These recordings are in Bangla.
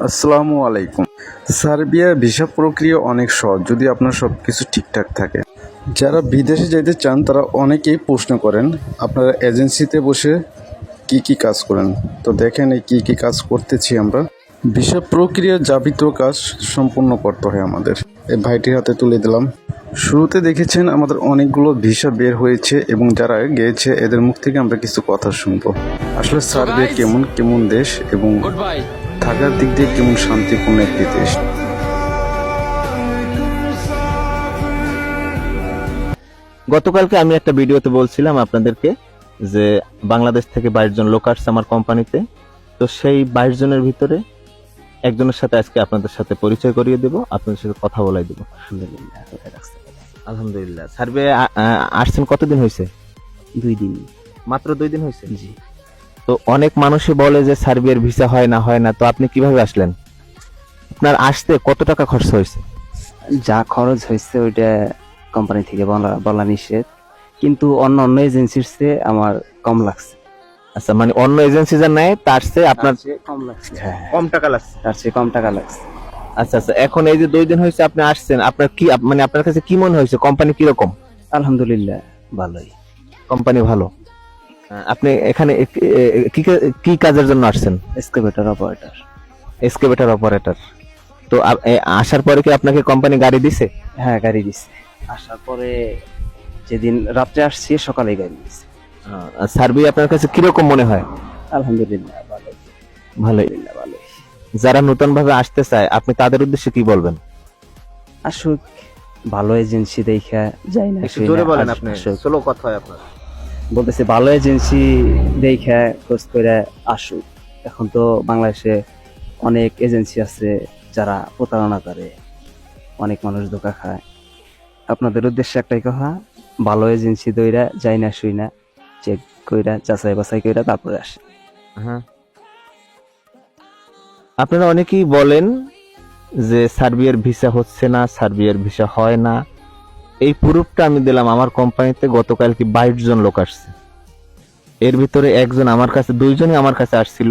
আসসালামু আলাইকুম। সার্বিয়া ভিসা প্রক্রিয়া অনেক সহজ যদি আপনার সব কিছু ঠিকঠাক থাকে। যারা বিদেশে যেতে চান তারা অনেকেই প্রশ্ন করেন আপনারা এজেন্সিতে বসে কি কি কাজ করেন। তো দেখেন এই কি কি কাজ করতেছি আমরা। ভিসা প্রক্রিয়ার যাবতীয় কাজ সম্পূর্ণ করতে হয় আমাদের। এই ভাইটির হাতে তুলে দিলাম। শুরুতে দেখেছেন আমাদের অনেকগুলো ভিসা বের হয়েছে এবং যারা গিয়েছে এদের মুখ থেকে আমরা কিছু কথা শুনবো। আসলে সার্বিয়া কেমন কেমন দেশ এবং থাকার দিক দিয়ে কেমন শান্তিপূর্ণ একটি দেশ। গতকালকে আমি একটা ভিডিওতে বলছিলাম আপনাদেরকে যে বাংলাদেশ থেকে 22 জন লোক আসছে আমার কোম্পানিতে। তো সেই 22 জনের ভিতরে একজনের সাথে আজকে আপনাদের সাথে পরিচয় করিয়ে দেব, আপনাদের সাথে কথা বলাই দেব। আলহামদুলিল্লাহ। সার্ভে আসছেন কতদিন হয়েছে? 2 দিন। মাত্র 2 দিন হয়েছে? জি। তো অনেক মানুষই বলে যে সার্বিয়ার ভিসা হয় না, তো আপনি কিভাবে আসলেন? আপনার আসতে কত টাকা খরচ হয়েছে? যা খরচ হয়েছে ওইটা কোম্পানি থেকে বলা নিষেধ, কিন্তু অন্য এজেন্সির চেয়ে আমার কম লাগছে। আচ্ছা, মানে অন্য এজেন্সি যা নেয় তার চেয়ে আপনার কম লাগছে। কম টাকা লাগছে। তার চেয়ে কম টাকা লাগছে। আচ্ছা, এখন এই যে 2 দিন হয়েছে আপনি আসছেন, আপনার কি মানে আপনার কাছে কি মনে হয়েছে? কোম্পানি কিরকম? আলহামদুলিল্লাহ ভালোই। কোম্পানি ভালো। আপনি এখানে কি কাজের জন্য আসছেন? Excavator operator. Excavator operator. তো আসার পরে কি আপনাকে কোম্পানি গাড়ি দিছে? হ্যাঁ, গাড়ি দিছে। আসার পরে যেদিন রাত্রে আসছি সকালেই গাড়ি দিছে। সার্বিয়া আপনার কাছে কিরকম মনে হয়? আলহামদুলিল্লাহ ভালোই। ভালোই। ভালোই। যারা নতুন ভাবে আসতে চায় আপনি তাদের উদ্দেশ্যে কি বলবেন? আসুক, ভালো এজেন্সি দেখা যাই না। একটু জোরে বলেন, আপনি স্লো কথা হয় আপনার। বলতেছে ভালো এজেন্সি দেখা খোঁজ করে আসুক। এখন তো বাংলাদেশে অনেক এজেন্সি আছে যারা প্রতারণা করে, অনেক মানুষ ধোঁকা খায়। আপনাদের উদ্দেশ্যে একটাই কথা, ভালো এজেন্সি দইরা যাই না শুই না, চেক কইরা যাচাই বাছাই কইরা তারপরে আসে। হ্যাঁ, আপনারা অনেকেই বলেন যে সার্বিয়ার ভিসা হচ্ছে না, সার্বিয়ার ভিসা হয় না। এই প্রুফটা আমি দিলাম। আমার কোম্পানিতে গতকাল কি 22 জন লোক আসছে। এর ভিতরে একজন আমার কাছে, 2 জনই আমার কাছে আসছিল।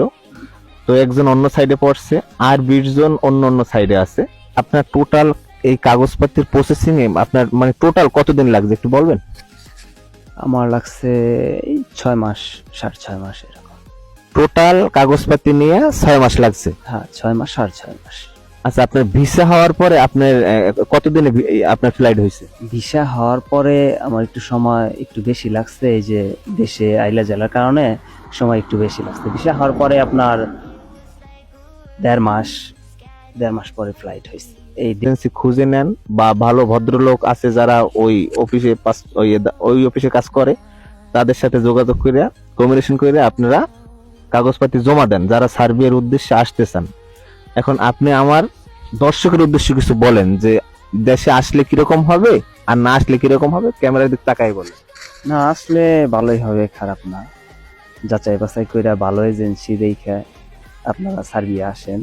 তো একজন অন্য সাইডে পড়ছে, আর 20 জন অন্য সাইডে আছে। আপনার টোটাল এই কাগজপত্রের প্রসেসিং এ আপনার মানে টোটাল কতদিন লাগছে একটু বলবেন? আমার লাগছে এই 6 মাস, 6.5 মাস এরকম। টোটাল কাগজপত্র নিয়ে 6 মাস লাগছে। হ্যাঁ, 6 মাস, 6.5 মাস। আচ্ছা, আপনার ভিসা হওয়ার পরে আপনার কতদিনে আপনার ফ্লাইট হয়েছে? ভিসা হওয়ার পরে আমার একটু সময় একটু বেশি লাগছে, এই যে দেশে আইলা জেলার কারণে সময় একটু বেশি লাগছে। ভিসা হওয়ার পরে আপনার 1.5 মাস পরে ফ্লাইট হয়েছে। এই এজেন্সি খুঁজে নেন বা ভালো ভদ্রলোক আছে যারা ওই অফিসে কাজ করে, তাদের সাথে যোগাযোগ করে কমিউনিকেশন করে আপনারা কাগজপাতি জমা দেন যারা সার্বিয়ার উদ্দেশ্যে আসতে চান। এখন আপনি আমার দর্শকের উদ্দেশ্যে কিছু বলেন যে দেশে আসলে কিরকম হবে আর না আসলে কিরকম হবে, ক্যামেরার দিক তাকাই বলেন। না, আসলে ভালোই হবে, খারাপ না। যাচাই বাছাই কইরা ভালো এজেন্সি দেখে আপনারা সার্বিয়া আসেন।